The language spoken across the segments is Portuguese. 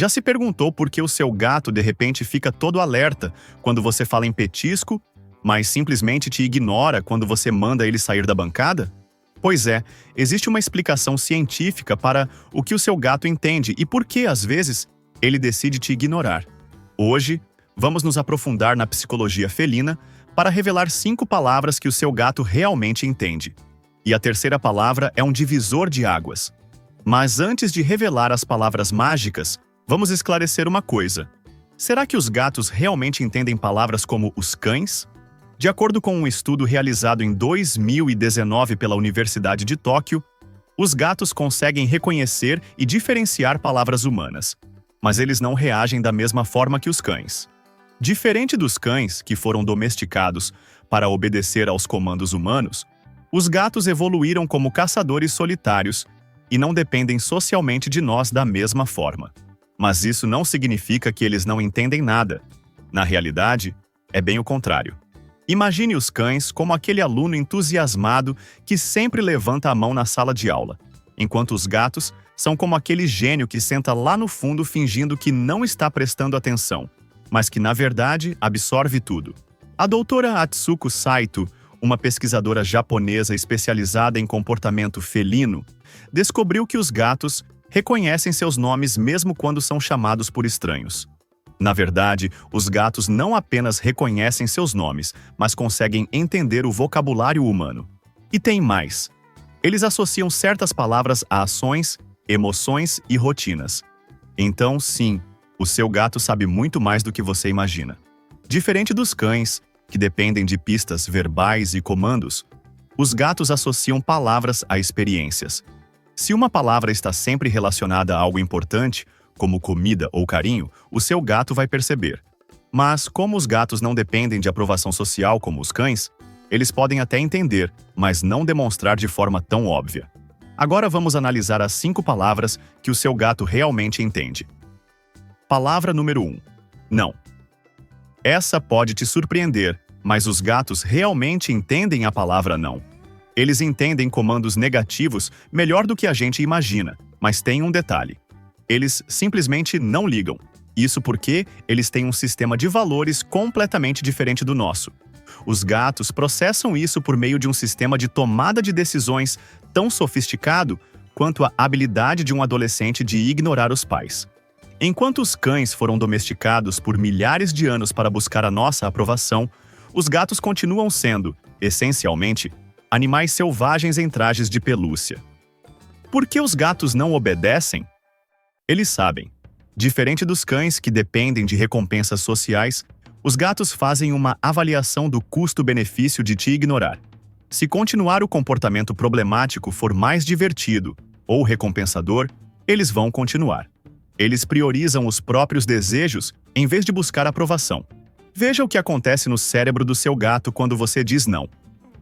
Já se perguntou por que o seu gato de repente fica todo alerta quando você fala em petisco, mas simplesmente te ignora quando você manda ele sair da bancada? Pois é, existe uma explicação científica para o que o seu gato entende e por que, às vezes, ele decide te ignorar. Hoje, vamos nos aprofundar na psicologia felina para revelar 5 palavras que o seu gato realmente entende. E a terceira palavra é um divisor de águas. Mas antes de revelar as palavras mágicas, vamos esclarecer uma coisa. Será que os gatos realmente entendem palavras como os cães? De acordo com um estudo realizado em 2019 pela Universidade de Tóquio, os gatos conseguem reconhecer e diferenciar palavras humanas, mas eles não reagem da mesma forma que os cães. Diferente dos cães, que foram domesticados para obedecer aos comandos humanos, os gatos evoluíram como caçadores solitários e não dependem socialmente de nós da mesma forma. Mas isso não significa que eles não entendem nada. Na realidade, é bem o contrário. Imagine os cães como aquele aluno entusiasmado que sempre levanta a mão na sala de aula, enquanto os gatos são como aquele gênio que senta lá no fundo fingindo que não está prestando atenção, mas que, na verdade, absorve tudo. A doutora Atsuko Saito, uma pesquisadora japonesa especializada em comportamento felino, descobriu que os gatos reconhecem seus nomes mesmo quando são chamados por estranhos. Na verdade, os gatos não apenas reconhecem seus nomes, mas conseguem entender o vocabulário humano. E tem mais. Eles associam certas palavras a ações, emoções e rotinas. Então, sim, o seu gato sabe muito mais do que você imagina. Diferente dos cães, que dependem de pistas verbais e comandos, os gatos associam palavras a experiências. Se uma palavra está sempre relacionada a algo importante, como comida ou carinho, o seu gato vai perceber. Mas, como os gatos não dependem de aprovação social como os cães, eles podem até entender, mas não demonstrar de forma tão óbvia. Agora vamos analisar as 5 palavras que o seu gato realmente entende. Palavra número 1. Não. Essa pode te surpreender, mas os gatos realmente entendem a palavra não. Eles entendem comandos negativos melhor do que a gente imagina, mas tem um detalhe. Eles simplesmente não ligam. Isso porque eles têm um sistema de valores completamente diferente do nosso. Os gatos processam isso por meio de um sistema de tomada de decisões tão sofisticado quanto a habilidade de um adolescente de ignorar os pais. Enquanto os cães foram domesticados por milhares de anos para buscar a nossa aprovação, os gatos continuam sendo, essencialmente, animais selvagens em trajes de pelúcia. Por que os gatos não obedecem? Eles sabem. Diferente dos cães que dependem de recompensas sociais, os gatos fazem uma avaliação do custo-benefício de te ignorar. Se continuar o comportamento problemático for mais divertido ou recompensador, eles vão continuar. Eles priorizam os próprios desejos em vez de buscar aprovação. Veja o que acontece no cérebro do seu gato quando você diz não.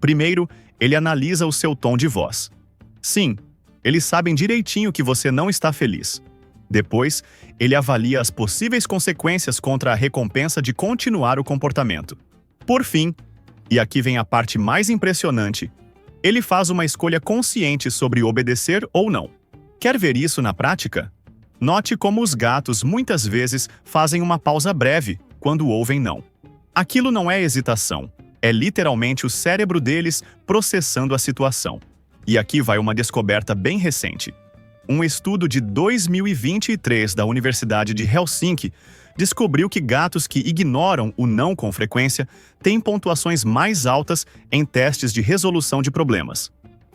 Primeiro, ele analisa o seu tom de voz. Sim, eles sabem direitinho que você não está feliz. Depois, ele avalia as possíveis consequências contra a recompensa de continuar o comportamento. Por fim, e aqui vem a parte mais impressionante, ele faz uma escolha consciente sobre obedecer ou não. Quer ver isso na prática? Note como os gatos muitas vezes fazem uma pausa breve quando ouvem não. Aquilo não é hesitação, é literalmente o cérebro deles processando a situação. E aqui vai uma descoberta bem recente. Um estudo de 2023 da Universidade de Helsinki descobriu que gatos que ignoram o não com frequência têm pontuações mais altas em testes de resolução de problemas.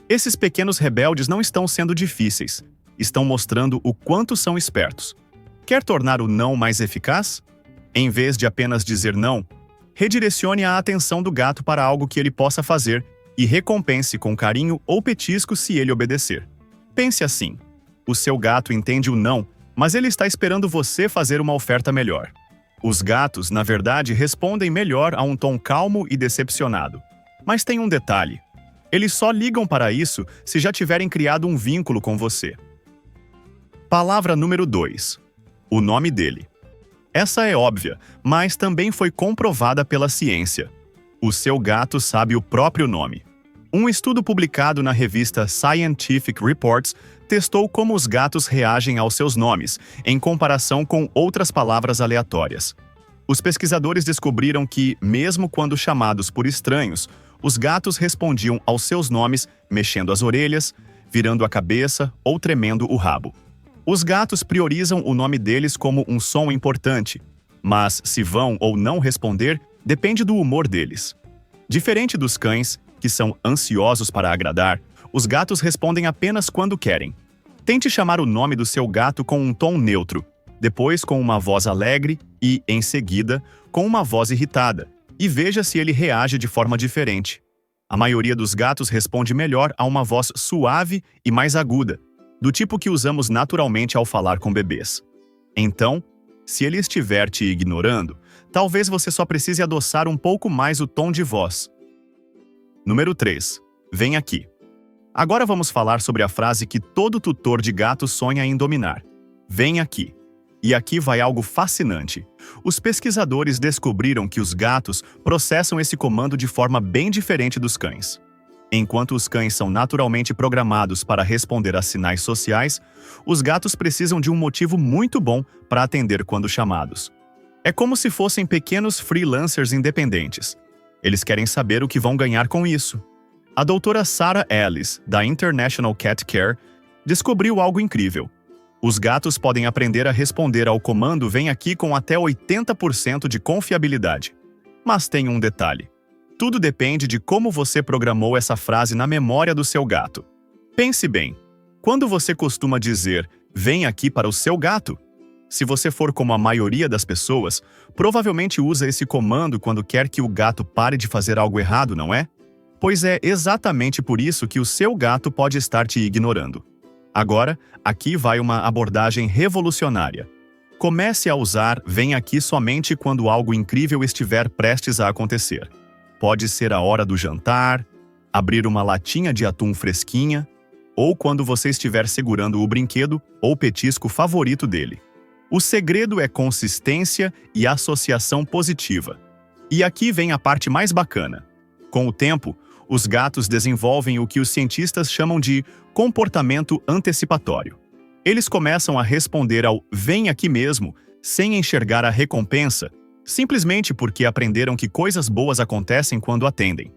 Esses pequenos rebeldes não estão sendo difíceis, estão mostrando o quanto são espertos. Quer tornar o não mais eficaz? Em vez de apenas dizer não, redirecione a atenção do gato para algo que ele possa fazer e recompense com carinho ou petisco se ele obedecer. Pense assim. O seu gato entende o não, mas ele está esperando você fazer uma oferta melhor. Os gatos, na verdade, respondem melhor a um tom calmo e decepcionado. Mas tem um detalhe. Eles só ligam para isso se já tiverem criado um vínculo com você. Palavra número 2. O nome dele. Essa é óbvia, mas também foi comprovada pela ciência. O seu gato sabe o próprio nome. Um estudo publicado na revista Scientific Reports testou como os gatos reagem aos seus nomes, em comparação com outras palavras aleatórias. Os pesquisadores descobriram que, mesmo quando chamados por estranhos, os gatos respondiam aos seus nomes mexendo as orelhas, virando a cabeça ou tremendo o rabo. Os gatos priorizam o nome deles como um som importante, mas se vão ou não responder depende do humor deles. Diferente dos cães, que são ansiosos para agradar, os gatos respondem apenas quando querem. Tente chamar o nome do seu gato com um tom neutro, depois com uma voz alegre e, em seguida, com uma voz irritada, e veja se ele reage de forma diferente. A maioria dos gatos responde melhor a uma voz suave e mais aguda, do tipo que usamos naturalmente ao falar com bebês. Então, se ele estiver te ignorando, talvez você só precise adoçar um pouco mais o tom de voz. Número 3. Vem aqui. Agora vamos falar sobre a frase que todo tutor de gato sonha em dominar. Vem aqui. E aqui vai algo fascinante. Os pesquisadores descobriram que os gatos processam esse comando de forma bem diferente dos cães. Enquanto os cães são naturalmente programados para responder a sinais sociais, os gatos precisam de um motivo muito bom para atender quando chamados. É como se fossem pequenos freelancers independentes. Eles querem saber o que vão ganhar com isso. A doutora Sarah Ellis, da International Cat Care, descobriu algo incrível. Os gatos podem aprender a responder ao comando "vem aqui" com até 80% de confiabilidade. Mas tem um detalhe. Tudo depende de como você programou essa frase na memória do seu gato. Pense bem. Quando você costuma dizer "vem aqui" para o seu gato? Se você for como a maioria das pessoas, provavelmente usa esse comando quando quer que o gato pare de fazer algo errado, não é? Pois é exatamente por isso que o seu gato pode estar te ignorando. Agora, aqui vai uma abordagem revolucionária. Comece a usar "vem aqui" somente quando algo incrível estiver prestes a acontecer. Pode ser a hora do jantar, abrir uma latinha de atum fresquinha, ou quando você estiver segurando o brinquedo ou petisco favorito dele. O segredo é consistência e associação positiva. E aqui vem a parte mais bacana. Com o tempo, os gatos desenvolvem o que os cientistas chamam de comportamento antecipatório. Eles começam a responder ao "vem aqui mesmo", sem enxergar a recompensa, simplesmente porque aprenderam que coisas boas acontecem quando atendem.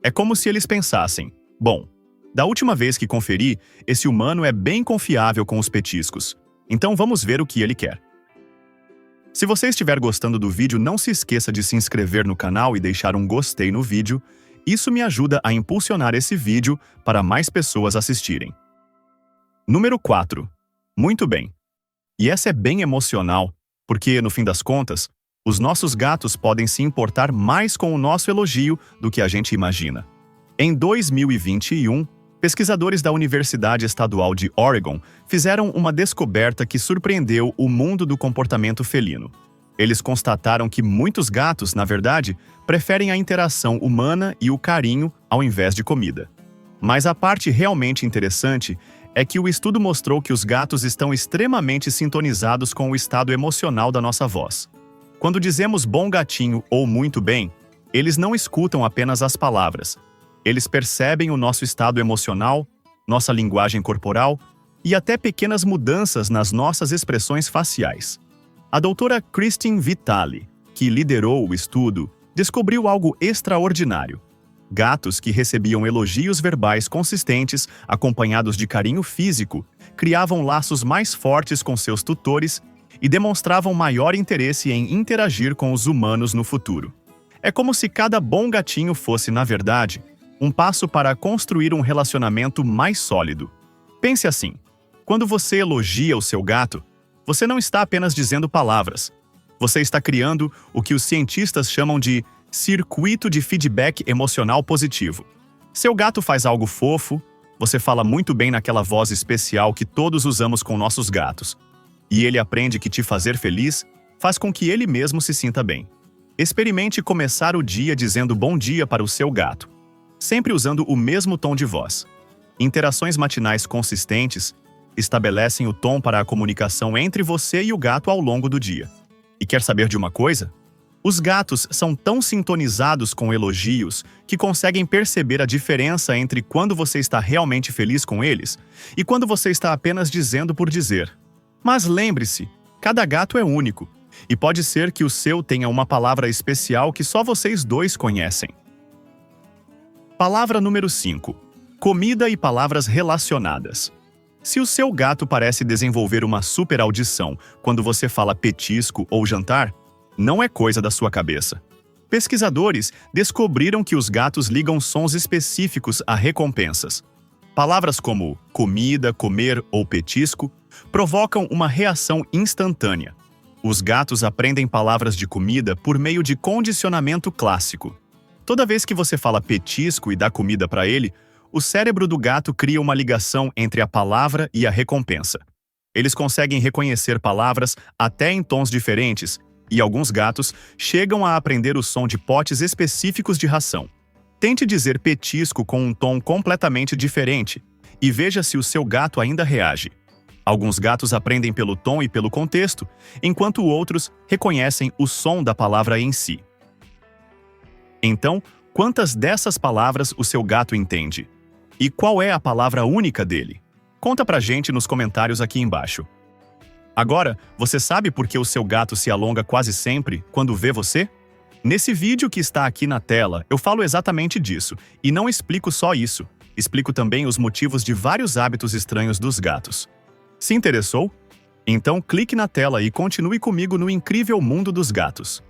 É como se eles pensassem: bom, da última vez que conferi, esse humano é bem confiável com os petiscos, então vamos ver o que ele quer. Se você estiver gostando do vídeo, não se esqueça de se inscrever no canal e deixar um gostei no vídeo. Isso me ajuda a impulsionar esse vídeo para mais pessoas assistirem. Número 4. Muito bem. E essa é bem emocional, porque, no fim das contas, os nossos gatos podem se importar mais com o nosso elogio do que a gente imagina. Em 2021, pesquisadores da Universidade Estadual de Oregon fizeram uma descoberta que surpreendeu o mundo do comportamento felino. Eles constataram que muitos gatos, na verdade, preferem a interação humana e o carinho ao invés de comida. Mas a parte realmente interessante é que o estudo mostrou que os gatos estão extremamente sintonizados com o estado emocional da nossa voz. Quando dizemos "bom gatinho" ou "muito bem", eles não escutam apenas as palavras. Eles percebem o nosso estado emocional, nossa linguagem corporal e até pequenas mudanças nas nossas expressões faciais. A doutora Christine Vitale, que liderou o estudo, descobriu algo extraordinário. Gatos que recebiam elogios verbais consistentes, acompanhados de carinho físico, criavam laços mais fortes com seus tutores e demonstravam maior interesse em interagir com os humanos no futuro. É como se cada bom gatinho fosse, na verdade, um passo para construir um relacionamento mais sólido. Pense assim: quando você elogia o seu gato, você não está apenas dizendo palavras. Você está criando o que os cientistas chamam de circuito de feedback emocional positivo. Seu gato faz algo fofo, você fala muito bem naquela voz especial que todos usamos com nossos gatos. E ele aprende que te fazer feliz faz com que ele mesmo se sinta bem. Experimente começar o dia dizendo bom dia para o seu gato, sempre usando o mesmo tom de voz. Interações matinais consistentes estabelecem o tom para a comunicação entre você e o gato ao longo do dia. E quer saber de uma coisa? Os gatos são tão sintonizados com elogios que conseguem perceber a diferença entre quando você está realmente feliz com eles e quando você está apenas dizendo por dizer. Mas lembre-se, cada gato é único, e pode ser que o seu tenha uma palavra especial que só vocês dois conhecem. Palavra número 5. Comida e palavras relacionadas. Se o seu gato parece desenvolver uma super audição quando você fala petisco ou jantar, não é coisa da sua cabeça. Pesquisadores descobriram que os gatos ligam sons específicos a recompensas. Palavras como comida, comer ou petisco provocam uma reação instantânea. Os gatos aprendem palavras de comida por meio de condicionamento clássico. Toda vez que você fala petisco e dá comida para ele, o cérebro do gato cria uma ligação entre a palavra e a recompensa. Eles conseguem reconhecer palavras até em tons diferentes, e alguns gatos chegam a aprender o som de potes específicos de ração. Tente dizer petisco com um tom completamente diferente e veja se o seu gato ainda reage. Alguns gatos aprendem pelo tom e pelo contexto, enquanto outros reconhecem o som da palavra em si. Então, quantas dessas palavras o seu gato entende? E qual é a palavra única dele? Conta pra gente nos comentários aqui embaixo. Agora, você sabe por que o seu gato se alonga quase sempre quando vê você? Nesse vídeo que está aqui na tela, eu falo exatamente disso, e não explico só isso. Explico também os motivos de vários hábitos estranhos dos gatos. Se interessou? Então clique na tela e continue comigo no incrível mundo dos gatos.